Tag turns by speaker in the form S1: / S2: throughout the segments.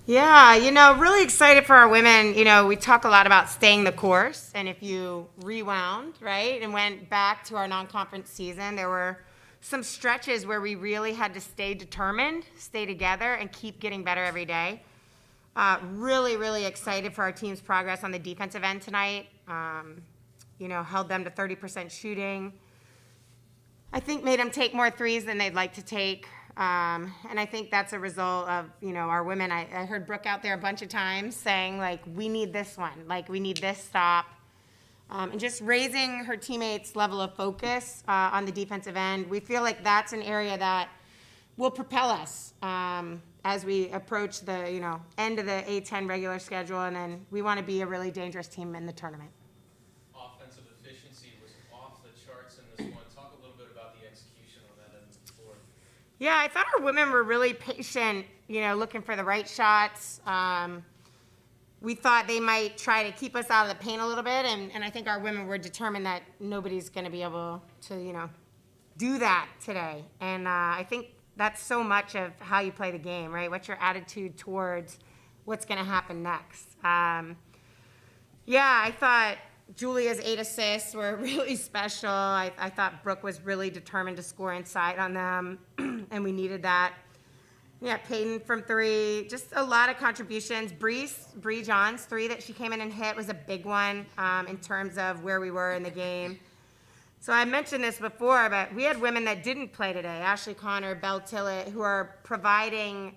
S1: Yeah, really excited for our women. We talk a lot about staying the course. And if you rewound, right, and went back to our non-conference season, there were some stretches where we really had to stay determined, stay together, and keep getting better every day. Really, really excited for our team's progress on the defensive end tonight. Held them to 30% shooting. I think made them take more threes than they'd like to take. And I think that's a result of, our women. I heard Brooke out there a bunch of times saying, like, we need this one. Like, we need this stop. And just raising her teammates' level of focus on the defensive end. We feel like that's an area that will propel us as we approach the, end of the A10 regular schedule. And then we want to be a really dangerous team in the tournament.
S2: Offensive efficiency was off the charts in this one. Talk a little bit about the execution on that end of the floor.
S1: Yeah, I thought our women were really patient, looking for the right shots. We thought they might try to keep us out of the paint a little bit, and I think our women were determined that nobody's going to be able to, do that today. And I think that's so much of how you play the game, right? What's your attitude towards what's going to happen next? I thought Julia's 8 assists were really special. I thought Brooke was really determined to score inside on them, and we needed that. Yeah, Peyton from 3, just a lot of contributions. Bree John's 3 that she came in and hit was a big one in terms of where we were in the game. So I mentioned this before, but we had women that didn't play today, Ashley Connor, Belle Tillett, who are providing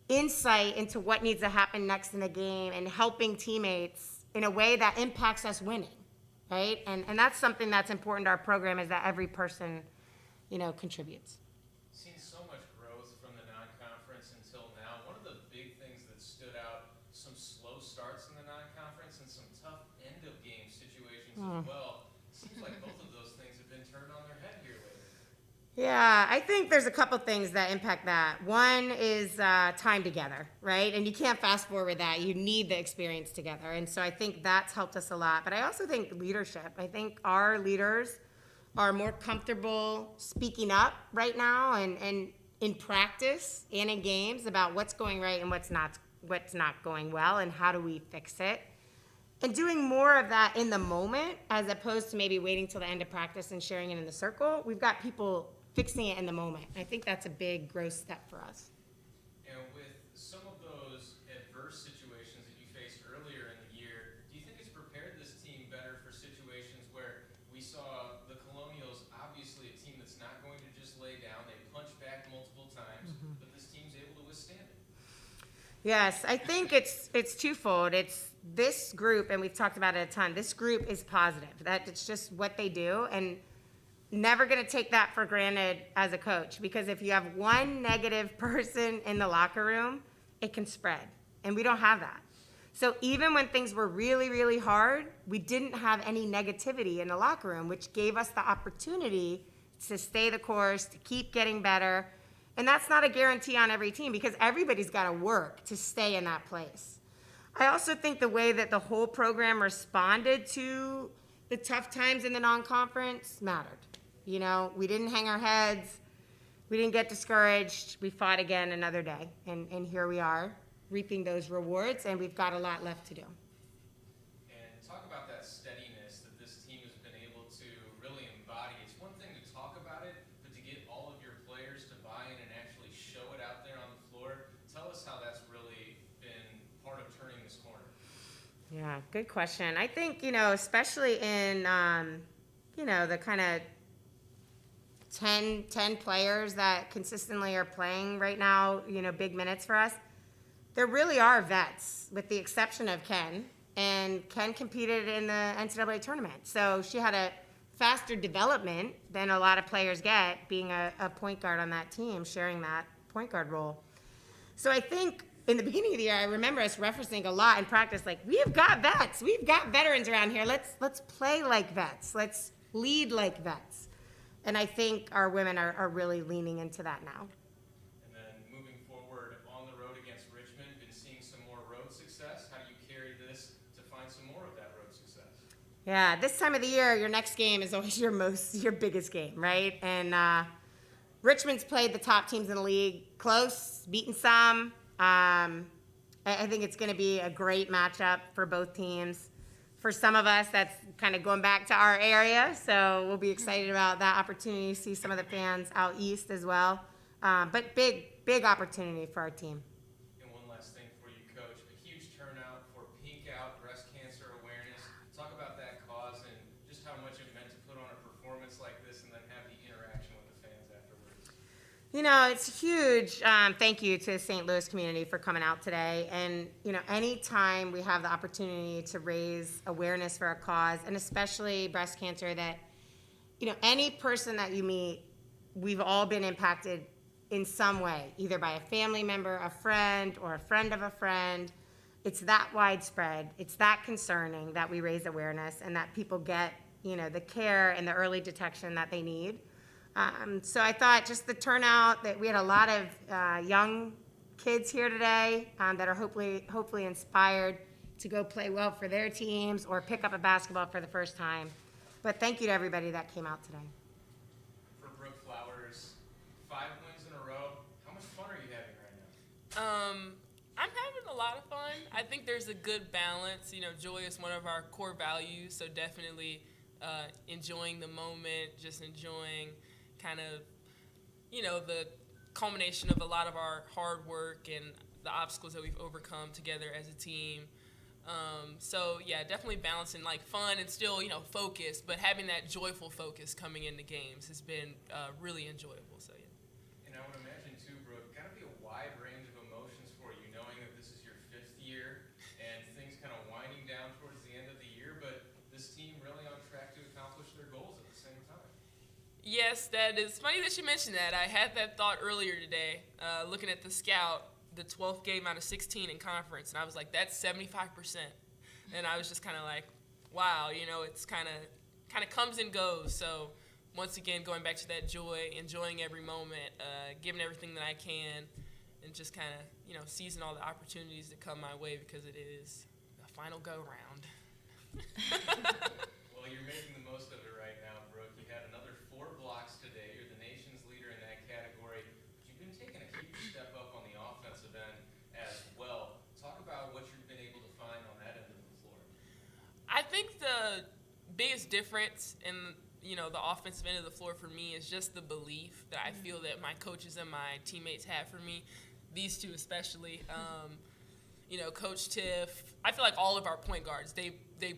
S1: insight into what needs to happen next in the game and helping teammates in a way that impacts us winning, right? And that's something that's important to our program, is that every person, contributes.
S2: Seen so much growth from the non-conference until now. One of the big things that stood out, some slow starts in the non-conference and some tough end-of-game situations as well. Seems like both of those things have been turned on their head here lately.
S1: Yeah, I think there's a couple things that impact that. One is time together, right? And you can't fast forward that. You need the experience together. And so I think that's helped us a lot. But I also think leadership. I think our leaders are more comfortable speaking up right now and in practice and in games about what's going right and what's not going well and how do we fix it. And doing more of that in the moment as opposed to maybe waiting till the end of practice and sharing it in the circle. We've got people fixing it in the moment. I think that's a big growth step for us.
S2: And with some of those adverse situations that you faced earlier in the year, do you think it's prepared this team better for situations where we saw the Colonials, obviously a team that's not going to just lay down, they punch back multiple times, but this team's able to withstand it?
S1: Yes, I think it's twofold. It's this group, and we've talked about it a ton, this group is positive. That it's just what they do, and never going to take that for granted as a coach, because if you have one negative person in the locker room, it can spread, and we don't have that. So even when things were really, really hard, we didn't have any negativity in the locker room, which gave us the opportunity to stay the course, to keep getting better. And that's not a guarantee on every team, because everybody's got to work to stay in that place. I also think the way that the whole program responded to the tough times in the non-conference mattered. We didn't hang our heads. We didn't get discouraged. We fought again another day. And here we are, reaping those rewards, and we've got a lot left to do.
S2: And talk about that steadiness that this team has been able to really embody. It's one thing to talk about it, but to get all of your players to buy in and actually show it out there on the floor. Tell us how that's really been part of turning this corner.
S1: Yeah, good question. I think, especially in, the kind of 10 players that consistently are playing right now, big minutes for us, there really are vets, with the exception of Ken. And Ken competed in the NCAA tournament. So she had a faster development than a lot of players get, being a point guard on that team, sharing that point guard role. So I think in the beginning of the year, I remember us referencing a lot in practice, like, we've got vets. We've got veterans around here. Let's play like vets. Let's lead like vets. And I think our women are really leaning into that now.
S2: And then moving forward on the road against Richmond, been seeing some more road success. How do you carry this to find some more of that road success?
S1: Yeah, this time of the year, your next game is always your biggest game, right? And Richmond's played the top teams in the league close, beaten some. I think it's going to be a great matchup for both teams. For some of us, that's kind of going back to our area, so we'll be excited about that opportunity to see some of the fans out east as well. But big opportunity for our team.
S2: And one last thing for you, Coach. A huge turnout for Pink Out Breast Cancer Awareness. Talk about that cause and just how much it meant to put on a performance like this and then have the interaction with the fans afterwards.
S1: You know, it's huge. Thank you to the St. Louis community for coming out today. And, you know, anytime we have the opportunity to raise awareness for a cause, and especially breast cancer, that, you know, any person that you meet, we've all been impacted in some way, either by a family member, a friend, or a friend of a friend. It's that widespread. It's that concerning that we raise awareness and that people get, you know, the care and the early detection that they need. So I thought just the turnout, that we had a lot of young kids here today that are hopefully inspired to go play well for their teams or pick up a basketball for the first time. But thank you to everybody that came out today.
S2: For Brooke Flowers, 5 wins in a row. How much fun are you having right now?
S3: I'm having a lot of fun. I think there's a good balance. You know, joy is one of our core values, so definitely enjoying the moment, just enjoying kind of, you know, the culmination of a lot of our hard work and the obstacles that we've overcome together as a team. So yeah, definitely balancing like fun and still, you know, focus, but having that joyful focus coming into games has been really enjoyable. So yeah.
S2: And I would imagine too, Brooke, gotta be a wide range of emotions for you, knowing that this is your 5th year and things kind of winding down towards the end of the year, but this team really on track to accomplish their goals at the same time.
S3: Yes, that is funny that you mentioned that. I had that thought earlier today, looking at the scout, the 12th game out of 16 in conference, and I was like, that's 75%. And I was just kind of like, wow, you know, it's kind of comes and goes. So once again, going back to that joy, enjoying every moment, giving everything that I can, and just kind of, you know, seizing all the opportunities that come my way because it is the final go-round.
S2: Well, you're making the most of it right now, Brooke. You had another 4 blocks today. You're the nation's leader in that category. But you've been taking a huge step up on the offensive end as well. Talk about what you've been able to find on that end of the floor.
S3: I think the biggest difference in, you know, the offensive end of the floor for me is just the belief that I feel that my coaches and my teammates have for me, these two especially. You know, Coach Tiff, I feel like all of our point guards, they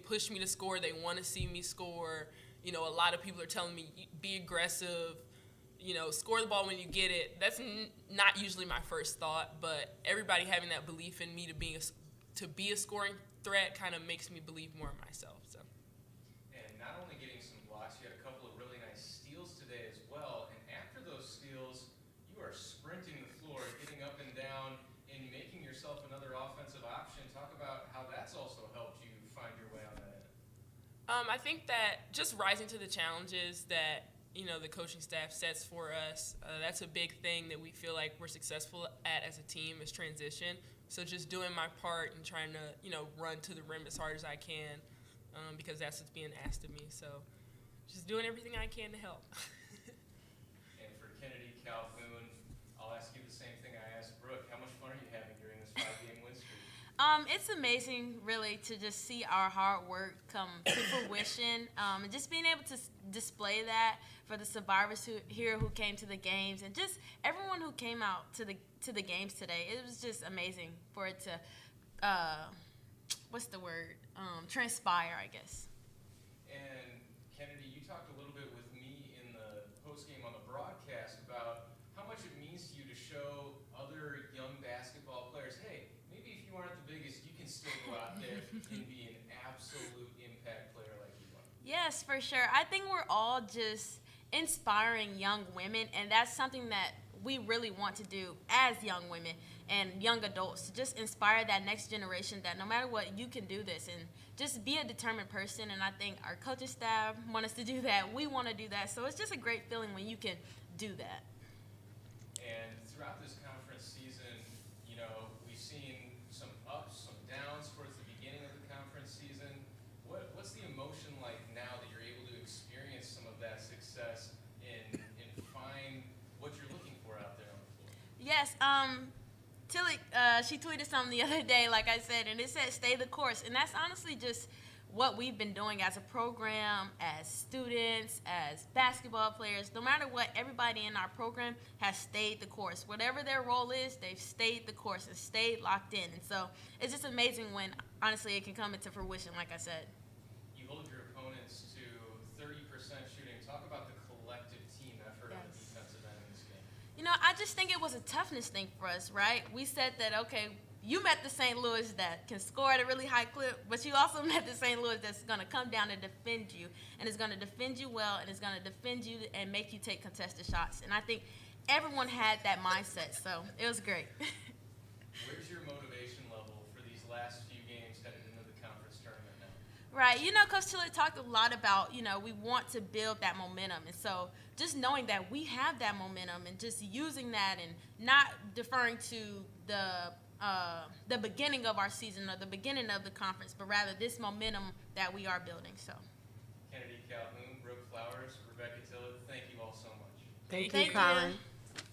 S3: push me to score. They want to see me score. You know, a lot of people are telling me, be aggressive, you know, score the ball when you get it. That's not usually my first thought, but everybody having that belief in me to be a scoring threat kind of makes me believe more in myself. So.
S2: And not only getting some blocks, you had a couple of really nice steals today as well. And after those steals, you are sprinting the floor, getting up and down, and making yourself another offensive option. Talk about how that's also helped you find your way on that end.
S3: I think that just rising to the challenges that, you know, the coaching staff sets for us, that's a big thing that we feel like we're successful at as a team is transition. So just doing my part and trying to, you know, run to the rim as hard as I can because that's what's being asked of me. So just doing everything I can to help.
S2: And for Kennedy Calhoun, I'll ask you the same thing I asked Brooke. How much fun are you having during this 5-game win streak?
S4: It's amazing, really, to just see our hard work come to fruition, and just being able to display that for the survivors who came to the games, and just everyone who came out to the games today. It was just amazing for it to, transpire, I guess.
S2: And Kennedy, you talked a little bit with me in the postgame on the broadcast about how much it means to you to show other young basketball players, hey, maybe if you aren't the biggest, you can still go out there and be an absolute impact player like you are.
S4: Yes, for sure. I think we're all just inspiring young women, and that's something that we really want to do as young women and young adults, to just inspire that next generation that no matter what, you can do this, and just be a determined person. And I think our coaching staff want us to do that. We want to do that. So it's just a great feeling when you can do that.
S2: And throughout this conference season, you know, we've seen some ups, some downs towards the beginning of the conference season. What's the emotion like now that you're able to experience some of that success and find what you're looking for out there on the floor?
S4: Yes, Tilly, she tweeted something the other day, like I said, and it said "stay the course," and that's honestly just what we've been doing as a program, as students, as basketball players. No matter what, everybody in our program has stayed the course. Whatever their role is, they've stayed the course and stayed locked in. And so it's just amazing when, honestly, it can come into fruition, like I said.
S2: You hold your opponents to 30% shooting. Talk about the collective team effort on the defensive end in this game.
S4: You know, I just think it was a toughness thing for us, right? We said that, okay, you met the St. Louis that can score at a really high clip, but you also met the St. Louis that's going to come down and defend you, and is going to defend you well, and is going to defend you and make you take contested shots. And I think everyone had that mindset, so it was great.
S2: Where's your motivation level for these last few games headed into the conference tournament now?
S4: Right. You know, Coach Tillett talked a lot about, we want to build that momentum. And so just knowing that we have that momentum and just using that and not deferring to the beginning of our season or the beginning of the conference, but rather this momentum that we are building. So,
S2: Kennedy Calhoun, Brooke Flowers, Rebecca Tillett, thank you all so much.
S1: Thank
S4: Thank
S1: you,
S4: you.
S1: Colin.